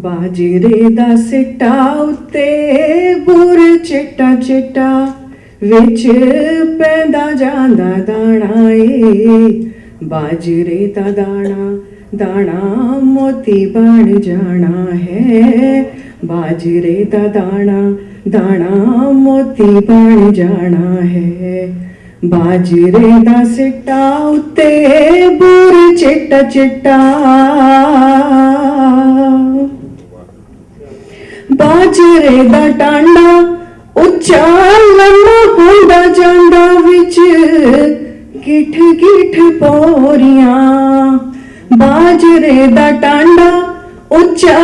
ਬਾਜਰੇ ਦਾ ਸਿੱਟਾ ਉੱਤੇ ਬੁਰ ਚਿੱਟਾ ਚਿੱਟਾ ਵਿੱਚ ਪੈਂਦਾ ਜਾਂਦਾ ਦਾਣਾ ਏ। ਬਾਜਰੇ ਦਾ ਦਾਣਾ ਦਾਣਾ ਮੋਤੀ ਬਣ ਜਾਣਾ ਹੈ। ਬਾਜਰੇ ਦਾ ਦਾਣਾ ਦਾਣਾ ਮੋਤੀ ਬਣ ਜਾਣਾ ਹੈ। ਬਾਜਰੇ ਦਾ ਸਿੱਟਾ ਉੱਤੇ ਬੁਰ ਚਿੱਟਾ ਚਿੱਟਾ ਬਾਜਰੇ ਦਾ ਟਾਂਡਾ ਉੱਚਾ ਲੰਮਾ ਹੁੰਦਾ ਜਾਂਦਾ ਵਿੱਚ ਗਿੱਠ ਗਿੱਠ ਪੋਰੀਆਂ। ਬਾਜਰੇ ਦਾ ਟਾਂਡਾ ਉੱਚਾ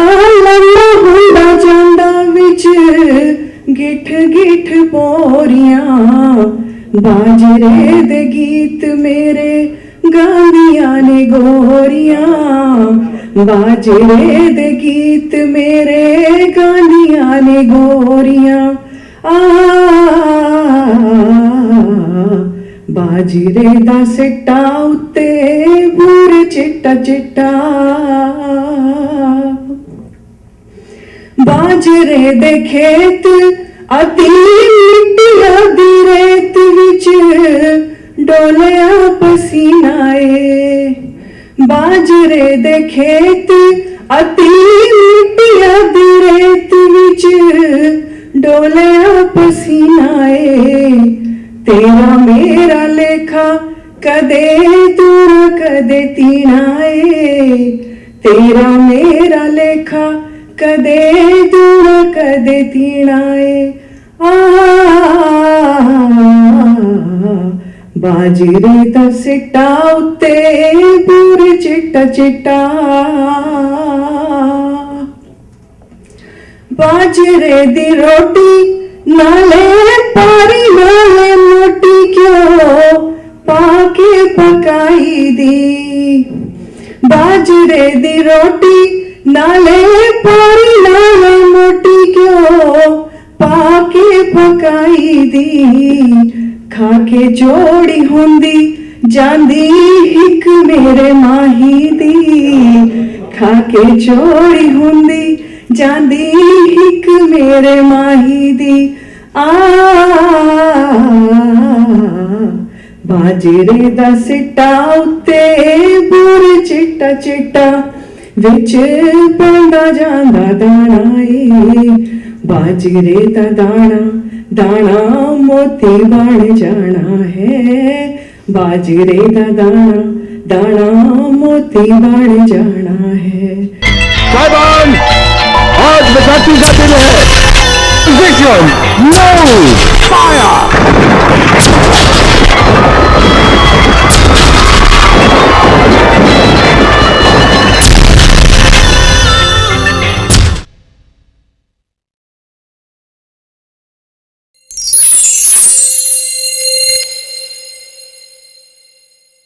ਲੰਮਾ ਹੁੰਦਾ ਜਾਂਦਾ ਵਿੱਚ ਗਿੱਠ ਗਿੱਠ ਪੋਰੀਆਂ। ਬਾਜਰੇ ਦੇ ਗੀਤ ਮੇਰੇ ਗਾਉਂਦੀਆਂ ਨੇ ਗੋਰੀਆਂ। ਬਾਜਰੇ ਦੇ ਗੀਤ ਮੇਰੇ ਗਾਉਂਦੀਆਂ ਨੇ ਗੋਰੀਆਂ। ਬਾਜਰੇ ਦਾ ਸਿੱਟਾ ਉੱਤੇ ਬੁਰ ਚਿੱਟਾ ਚਿੱਟਾ। ਬਾਜਰੇ ਦੇ ਖੇਤ ਅਤੀ ਮਿੱਟੀਆਂ ਦੀ ਰੇਤ ਵਿੱਚ ਡੋਲਿਆ ਪਸੀਨਾ ਏ। ਬਾਜਰੇ ਦੇ ਖੇਤ ਅਤੀ ਮਿੱਟੀਆਂ ਦੀ ਰੇਤ ਵਿੱਚ ਡੋਲਿਆ ਪਸੀਨਾ ਏ। ਤੇਰਾ ਮੇਰਾ ਲੇਖਾ ਕਦੇ ਦੂਰ ਕਦੇ ਤੀਣਾ ਏ। ਤੇਰਾ ਮੇਰਾ ਲੇਖਾ ਕਦੇ ਦੂਰ ਕਦੇ ਤੀਣਾ ਏ। ਬਾਜਰੇ ਦਾ ਸਿੱਟਾ ਉੱਤੇ ਬੁਰ ਚਿੱਟਾ ਚਿੱਟਾ। ਬਾਜਰੇ ਦੀ ਰੋਟੀ ਨਾਲੇ ਪਾਰੀ ਨਾਲੇ ਮੋਟੀ ਘਿਓ ਪਾ ਕੇ ਪਕਾਈ ਦੀ। ਬਾਜਰੇ ਦੀ ਰੋਟੀ ਨਾਲੇ ਪਾਰੀ ਨਾਲੇ ਮੋਟੀ ਘਿਓ ਪਾ ਕੇ ਪਕਾਈ ਦੀ। ਖਾ ਕੇ ਜੋੜੀ ਹੁੰਦੀ ਜਾਂਦੀ ਇੱਕ ਮੇਰੇ ਮਾਹੀ ਦੀ। ਖਾ ਕੇ ਜੋੜੀ ਹੁੰਦੀ ਜਾਂਦੀ ਇੱਕ ਮੇਰੇ ਮਾਹੀ ਦੀ। ਬਾਜਰੇ ਦਾ ਸਿੱਟਾ ਉੱਤੇ ਬੁਰ ਚਿੱਟਾ ਚਿੱਟਾ ਵਿੱਚ ਪੈਂਦਾ ਜਾਂਦਾ ਦਾਣਾ ਏ। ਬਾਜਰੇ ਦਾ ਦਾਣਾ ਦਾਣਾ ਮੋਤੀ ਬਣ ਜਾਣਾ ਹੈ। ਬਾਜਰੇ ਦਾ ਦਾਣਾ ਦਾਣਾ ਮੋਤੀ ਬਣ ਜਾਣਾ ਹੈ। साहिबान, आज बैसाखी का दिन है। Position, no fire.